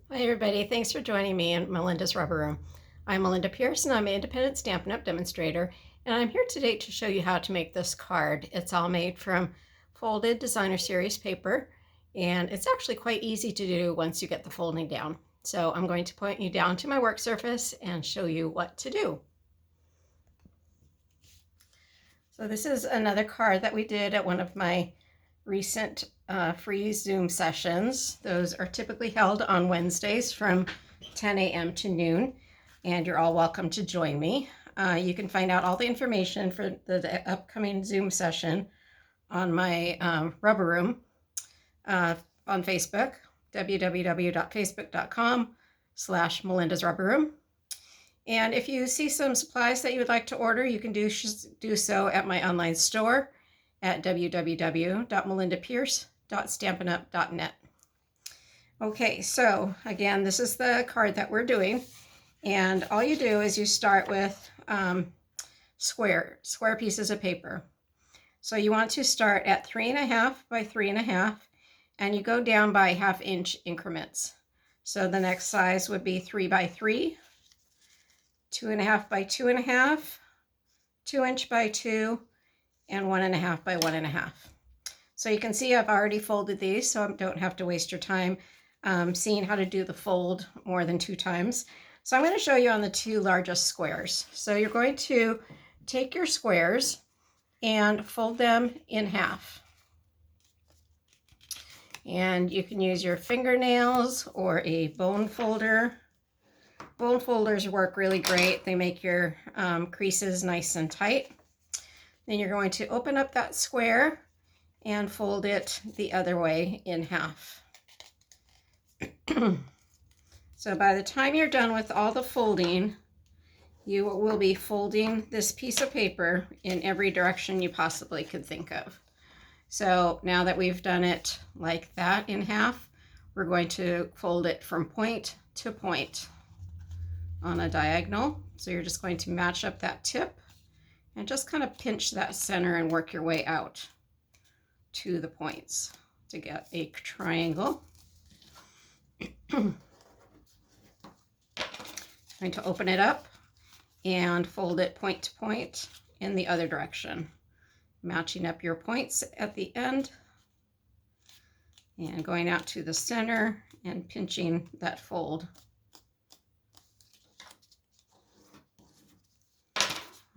Hi everybody, thanks for joining me in Melinda's Rubber Room. I'm Melinda Pierce and I'm an independent Stampin' Up! Demonstrator, and I'm here today to show you how to make this card. It's all made from folded designer series paper, and it's actually quite easy to do once you get the folding down. So I'm going to point you down to my work surface and show you what to do. So this is another card that we did at one of my recent free Zoom sessions. Those are typically held on Wednesdays from 10 a.m. to noon, and you're all welcome to join me. You can find out all the information for the upcoming Zoom session on my Rubber Room on Facebook, www.facebook.com/Melinda's Rubber Room. And if you see some supplies that you would like to order, you can do so at my online store at www.melindapierce.stampinup.net. Okay, so again, this is the card that we're doing. And all you do is you start with square pieces of paper. So you want to start at 3.5 by 3.5, and you go down by 1/2 inch increments. So the next size would be 3 by 3, 2.5 by 2.5, 2 inch by 2, and 1.5 by 1.5. So you can see I've already folded these, so I don't have to waste your time seeing how to do the fold more than 2 times. So I'm going to show you on the 2 largest squares. So you're going to take your squares and fold them in half. And you can use your fingernails or a bone folder. Bone folders work really great. They make your creases nice and tight. Then you're going to open up that square and fold it the other way in half. So by the time you're done with all the folding, you will be folding this piece of paper in every direction you possibly could think of. So now that we've done it like that in half, we're going to fold it from point to point on a diagonal. So you're just going to match up that tip and just kind of pinch that center and work your way out to the points to get a triangle. Going to open it up and fold it point to point in the other direction, matching up your points at the end and going out to the center and pinching that fold.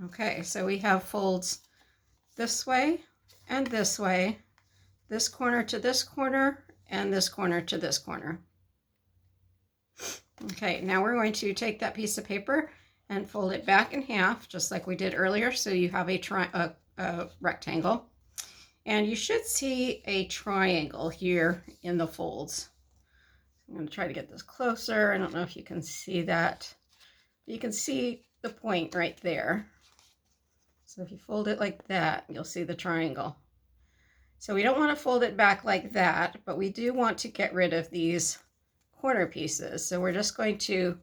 Okay, so we have folds this way and this way, this corner to this corner, and this corner to this corner. Okay, now we're going to take that piece of paper and fold it back in half, just like we did earlier, so you have a rectangle. And you should see a triangle here in the folds. I'm going to try to get this closer. I don't know if you can see that. But you can see the point right there. So if you fold it like that, you'll see the triangle. So we don't want to fold it back like that, but we do want to get rid of these corner pieces. So we're just going to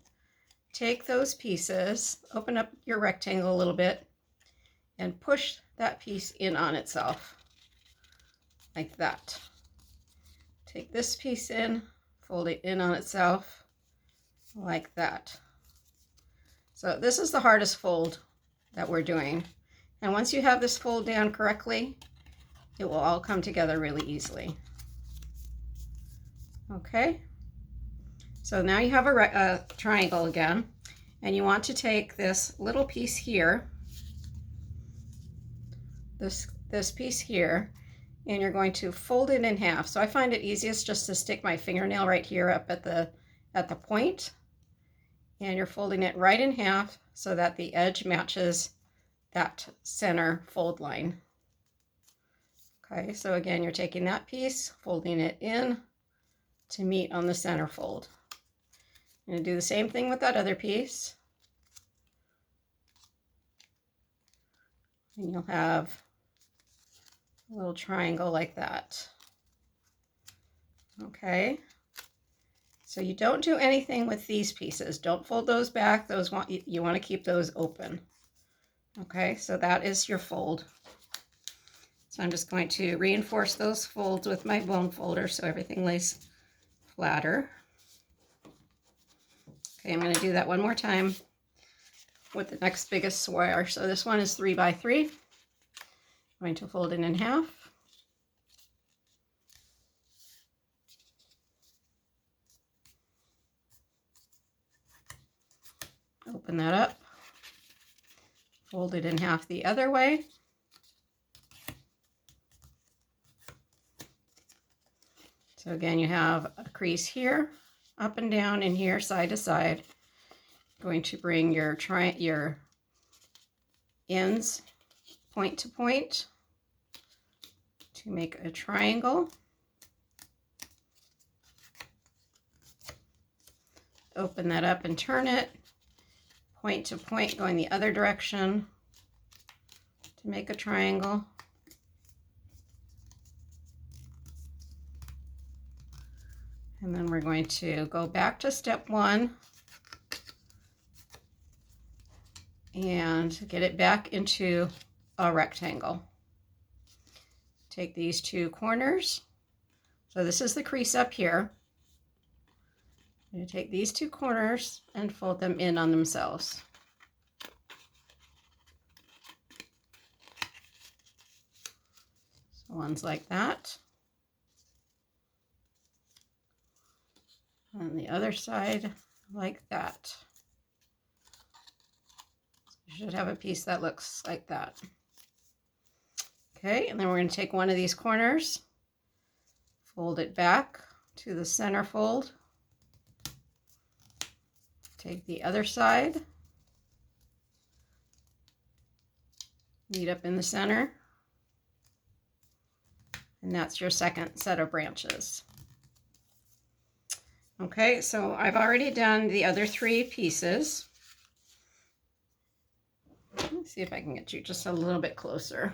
take those pieces, open up your rectangle a little bit, and push that piece in on itself, like that. Take this piece in, fold it in on itself, like that. So this is the hardest fold that we're doing. And once you have this fold down correctly, it will all come together really easily. Okay. So now you have a triangle again, and you want to take this little piece here, this piece here, and you're going to fold it in half. So I find it easiest just to stick my fingernail right here up at the point, and you're folding it right in half so that the edge matches that center fold line. Okay, so again, you're taking that piece, folding it in to meet on the center fold. I'm going to do the same thing with that other piece. And you'll have a little triangle like that. Okay. So you don't do anything with these pieces. Don't fold those back. You want to keep those open. Okay, so that is your fold. So I'm just going to reinforce those folds with my bone folder so everything lays flatter. Okay, I'm going to do that one more time with the next biggest square. So this one is 3 by 3. I'm going to fold it in half. Open that up. Fold it in half the other way. So again, you have a crease here, up and down, and here, side to side. Going to bring your ends point to point to make a triangle. Open that up and turn it point to point, going the other direction to make a triangle. And then we're going to go back to step 1 and get it back into a rectangle. Take these 2 corners. So this is the crease up here. I'm going to take these 2 corners and fold them in on themselves. So one's like that. And the other side like that. So you should have a piece that looks like that. Okay, and then we're going to take one of these corners, fold it back to the center fold. Take the other side, meet up in the center, and that's your second set of branches. Okay, so I've already done the other 3 pieces. Let me see if I can get you just a little bit closer.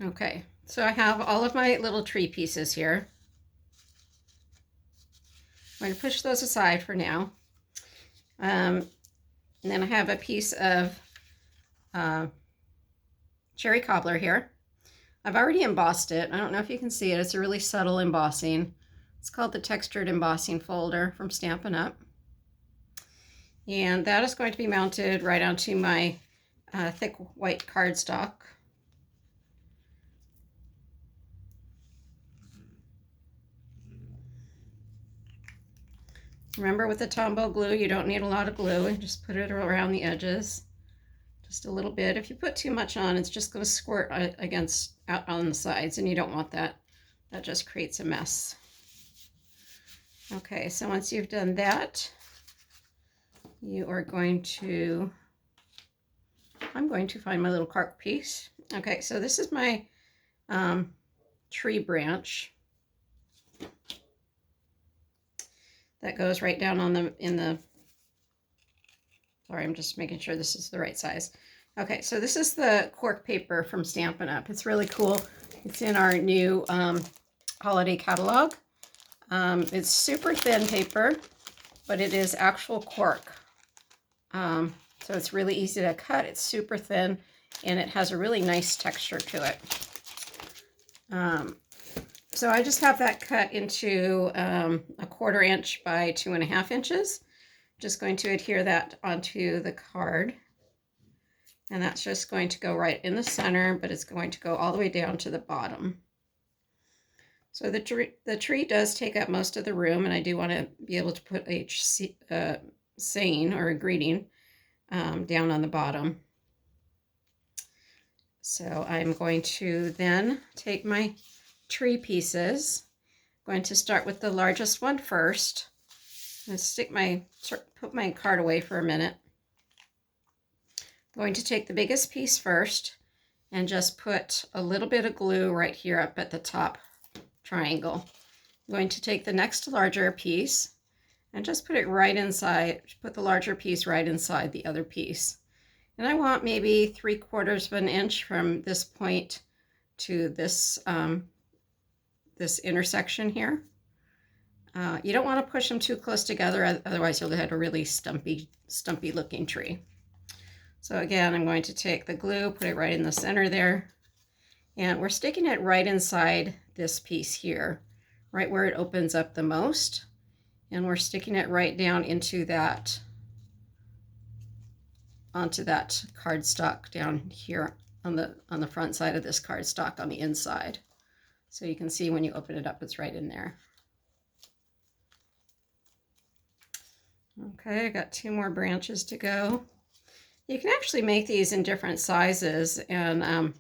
Okay, so I have all of my little tree pieces here. I'm going to push those aside for now. And then I have a piece of cherry cobbler here. I've already embossed it. I don't know if you can see it. It's a really subtle embossing. It's called the Textured Embossing Folder from Stampin' Up. And that is going to be mounted right onto my thick white cardstock. Remember, with the Tombow glue, you don't need a lot of glue, and just put it around the edges. Just a little bit. If you put too much on, it's just going to squirt out on the sides, and you don't want that. That just creates a mess. Okay, so once you've done that, you are going to, I'm going to find my little cork piece. Okay, so this is my tree branch that goes right down on sorry, I'm just making sure this is the right size. Okay, so this is the cork paper from Stampin' Up. It's really cool. It's in our new holiday catalog. It's super thin paper, but it is actual cork. So it's really easy to cut. It's super thin, and it has a really nice texture to it. So I just have that cut into a 1/4 inch by 2.5 inches. Just going to adhere that onto the card. And that's just going to go right in the center, but it's going to go all the way down to the bottom. So the tree does take up most of the room, and I do want to be able to put a saying or a greeting down on the bottom. So I'm going to then take my tree pieces. I'm going to start with the largest one first. I'm going to put my card away for a minute. I'm going to take the biggest piece first and just put a little bit of glue right here up at the top triangle. I'm going to take the next larger piece and just put it right inside, put the larger piece right inside the other piece. And I want maybe 3/4 of an inch from this point to this this intersection here. You don't want to push them too close together, otherwise you'll get a really stumpy looking tree. So again, I'm going to take the glue, put it right in the center there, and we're sticking it right inside this piece here, right where it opens up the most, and we're sticking it right down into that, onto that cardstock down here on the front side of this cardstock on the inside. So you can see when you open it up, it's right in there. Okay, I got 2 more branches to go. You can actually make these in different sizes, and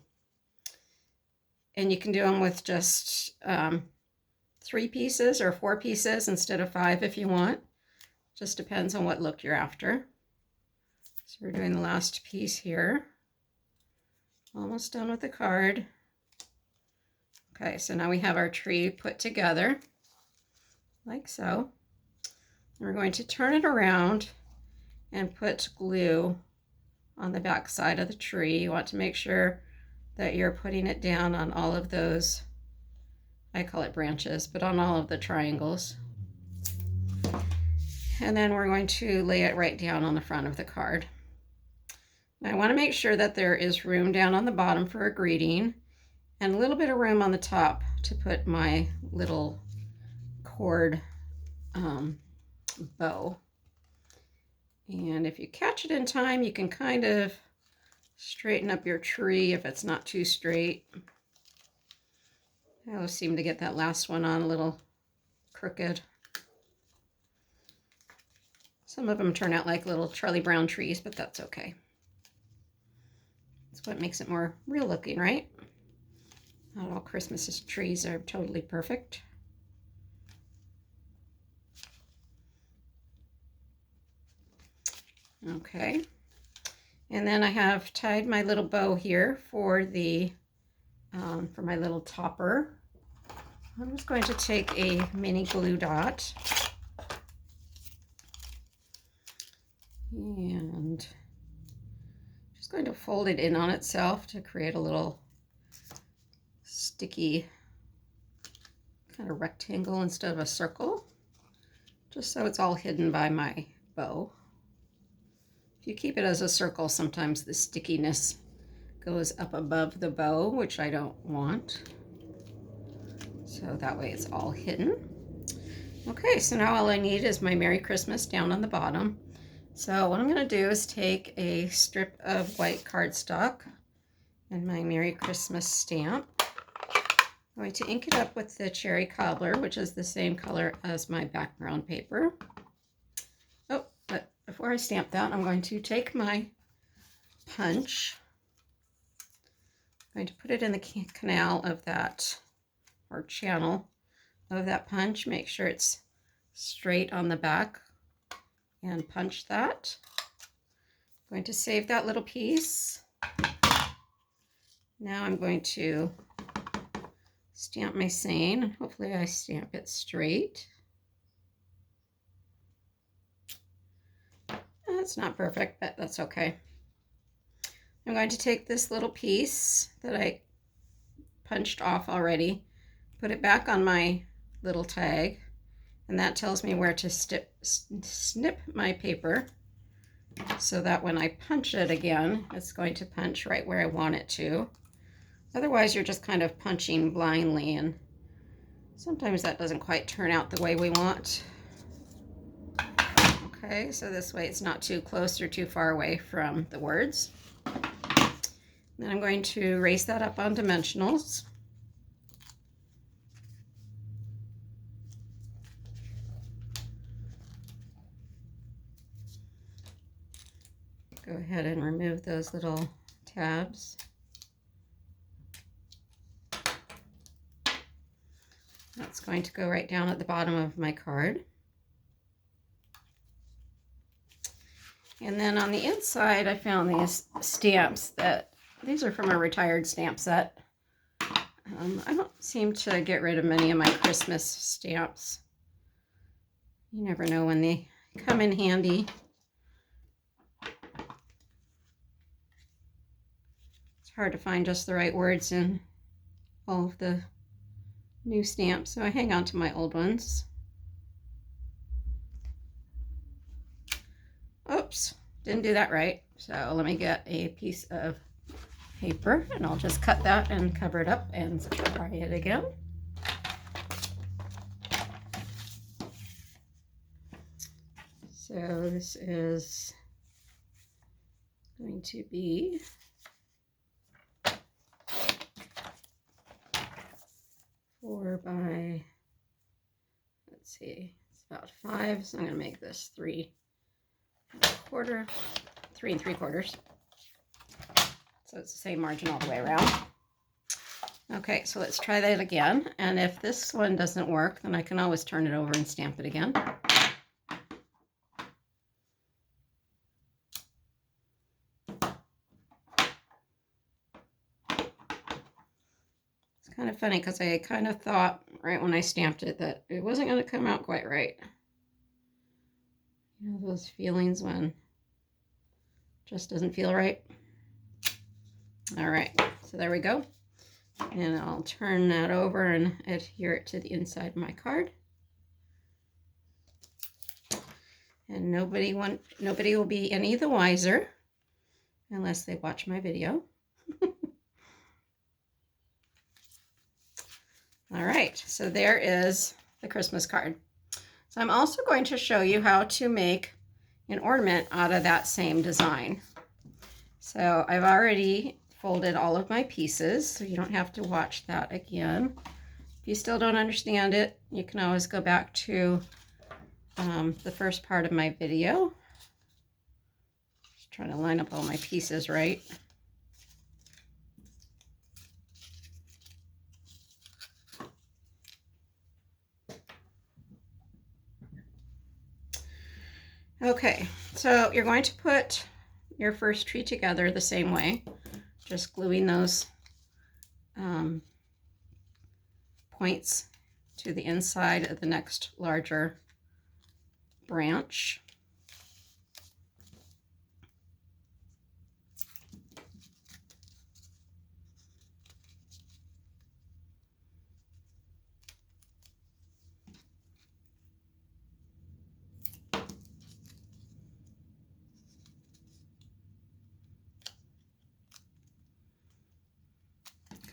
you can do them with just 3 pieces or 4 pieces instead of 5 if you want. Just depends on what look you're after. So we're doing the last piece here. Almost done with the card. Okay, so now we have our tree put together, like so. And we're going to turn it around and put glue on the back side of the tree. You want to make sure that you're putting it down on all of those, I call it branches, but on all of the triangles. And then we're going to lay it right down on the front of the card. Now I want to make sure that there is room down on the bottom for a greeting and a little bit of room on the top to put my little cord bow. And if you catch it in time, you can kind of straighten up your tree if it's not too straight. I always seem to get that last one on a little crooked. Some of them turn out like little Charlie Brown trees, but that's okay. That's what makes it more real looking, right? Not all Christmas trees are totally perfect. Okay, and then I have tied my little bow here for the for my little topper. I'm just going to take a mini glue dot and just going to fold it in on itself to create a little sticky kind of rectangle instead of a circle, just so it's all hidden by my bow. If you keep it as a circle, sometimes the stickiness goes up above the bow, which I don't want. So that way it's all hidden. Okay, so now all I need is my Merry Christmas down on the bottom. So what I'm going to do is take a strip of white cardstock and my Merry Christmas stamp. I'm going to ink it up with the cherry cobbler, which is the same color as my background paper. Oh, but before I stamp that, I'm going to take my punch. I'm going to put it in the canal of that, or channel of that punch. Make sure it's straight on the back and punch that. I'm going to save that little piece. Now I'm going to stamp my saying. Hopefully I stamp it straight. That's not perfect, but that's okay. I'm going to take this little piece that I punched off already, put it back on my little tag, and that tells me where to snip my paper so that when I punch it again, it's going to punch right where I want it to. Otherwise, you're just kind of punching blindly, and sometimes that doesn't quite turn out the way we want. Okay, so this way it's not too close or too far away from the words. Then I'm going to erase that up on dimensionals. Go ahead and remove those little tabs. That's going to go right down at the bottom of my card. And then on the inside, I found these stamps that, these are from a retired stamp set. I don't seem to get rid of many of my Christmas stamps. You never know when they come in handy. It's hard to find just the right words in all of the new stamps, so I hang on to my old ones. Oops, didn't do that right. So let me get a piece of paper and I'll just cut that and cover it up and try it again. So this is going to be 4 by, let's see, it's about 5, so I'm going to make this 3 3 3/4. So it's the same margin all the way around. Okay, so let's try that again. And if this one doesn't work, then I can always turn it over and stamp it again. It's kind of funny because I kind of thought right when I stamped it that it wasn't going to come out quite right. You know, those feelings when it just doesn't feel right. All right, so there we go. And I'll turn that over and adhere it to the inside of my card. And nobody will be any the wiser unless they watch my video. All right, so there is the Christmas card. So I'm also going to show you how to make an ornament out of that same design. So I've already folded all of my pieces, so you don't have to watch that again. If you still don't understand it, you can always go back to the first part of my video. Just trying to line up all my pieces right. Okay, so you're going to put your first tree together the same way, just gluing those points to the inside of the next larger branch.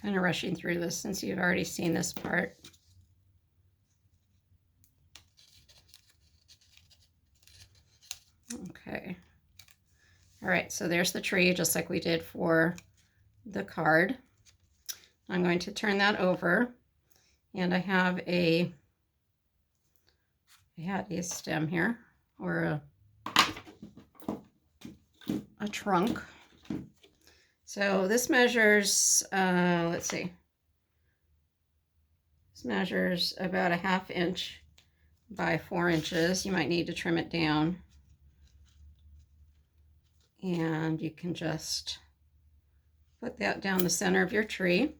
Kind of rushing through this since you've already seen this part. Okay. All right, so there's the tree, just like we did for the card. I'm going to turn that over, and I had a stem here, or a trunk. So this measures, let's see, this measures about a 1/2 inch by 4 inches. You might need to trim it down. And you can just put that down the center of your tree.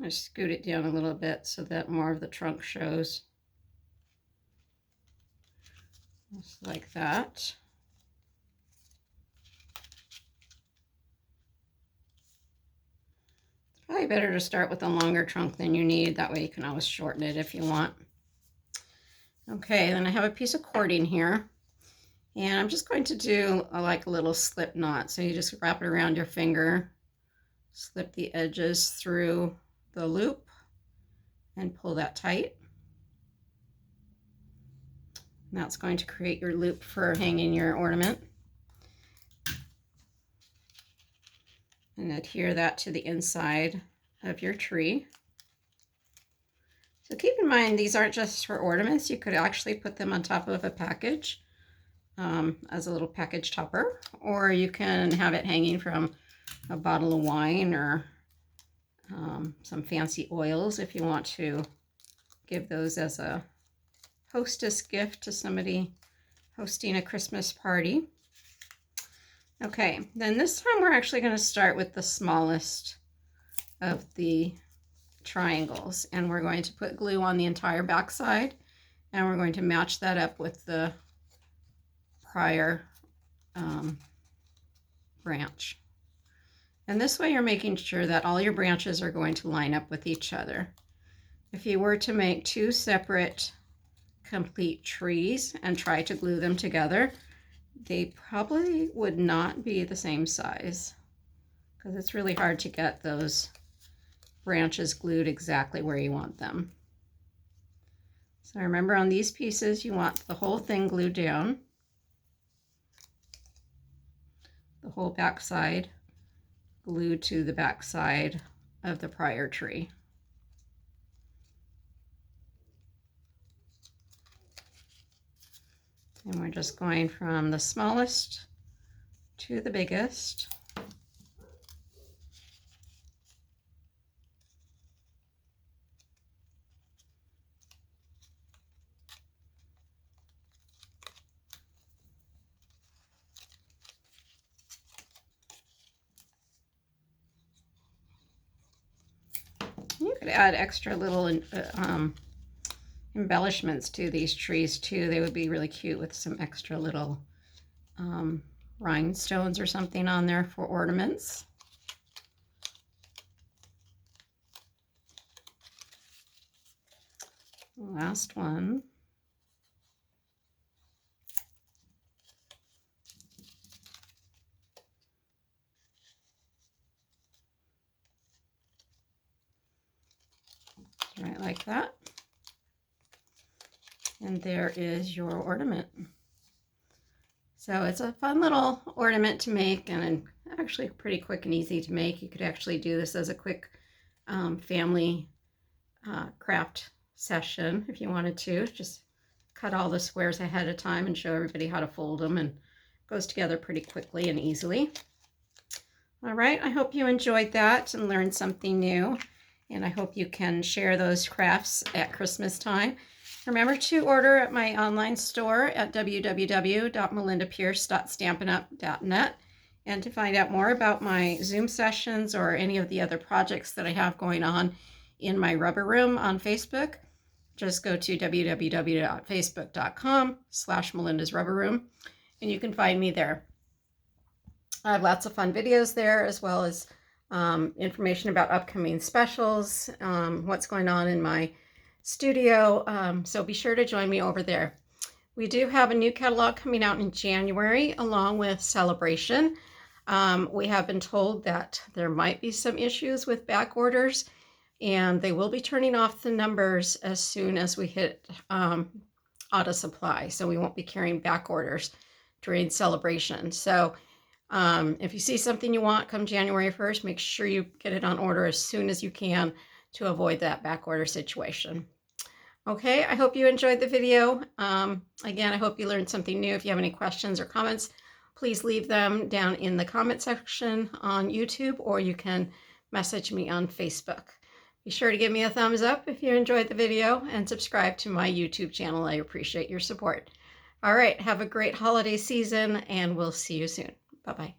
I scoot it down a little bit so that more of the trunk shows. Just like that. It's probably better to start with a longer trunk than you need. That way you can always shorten it if you want. Okay, then I have a piece of cording here. And I'm just going to do like a little slip knot. So you just wrap it around your finger, slip the edges through the loop, and pull that tight. And that's going to create your loop for hanging your ornament. And adhere that to the inside of your tree. So keep in mind, these aren't just for ornaments. You could actually put them on top of a package as a little package topper, or you can have it hanging from a bottle of wine or some fancy oils if you want to give those as a hostess gift to somebody hosting a Christmas party. Okay, then this time we're actually going to start with the smallest of the triangles, and we're going to put glue on the entire back side, and we're going to match that up with the prior branch. And this way you're making sure that all your branches are going to line up with each other. If you were to make 2 separate complete trees and try to glue them together, they probably would not be the same size because it's really hard to get those branches glued exactly where you want them. So remember, on these pieces, you want the whole thing glued down, the whole back side glued to the back side of the prior tree. And we're just going from the smallest to the biggest. You could add extra little embellishments to these trees too. They would be really cute with some extra little rhinestones or something on there for ornaments. Last one. Right like that. And there is your ornament. So it's a fun little ornament to make, and actually pretty quick and easy to make. You could actually do this as a quick family craft session if you wanted to. Just cut all the squares ahead of time and show everybody how to fold them, and it goes together pretty quickly and easily. All right, I hope you enjoyed that and learned something new, and I hope you can share those crafts at Christmas time. Remember to order at my online store at www.melindapierce.stampinup.net. And to find out more about my Zoom sessions or any of the other projects that I have going on in my rubber room on Facebook, just go to www.facebook.com/melindasrubberroom, and you can find me there. I have lots of fun videos there, as well as information about upcoming specials, what's going on in my studio, so be sure to join me over there. We do have a new catalog coming out in January along with Celebration. We have been told that there might be some issues with back orders, and they will be turning off the numbers as soon as we hit auto supply, so we won't be carrying back orders during Celebration. So if you see something you want come January 1st, make sure you get it on order as soon as you can to avoid that back order situation. Okay, I hope you enjoyed the video. Again, I hope you learned something new. If you have any questions or comments, please leave them down in the comment section on YouTube, or you can message me on Facebook. Be sure to give me a thumbs up if you enjoyed the video, and subscribe to my YouTube channel. I appreciate your support. All right, have a great holiday season, and we'll see you soon. Bye-bye.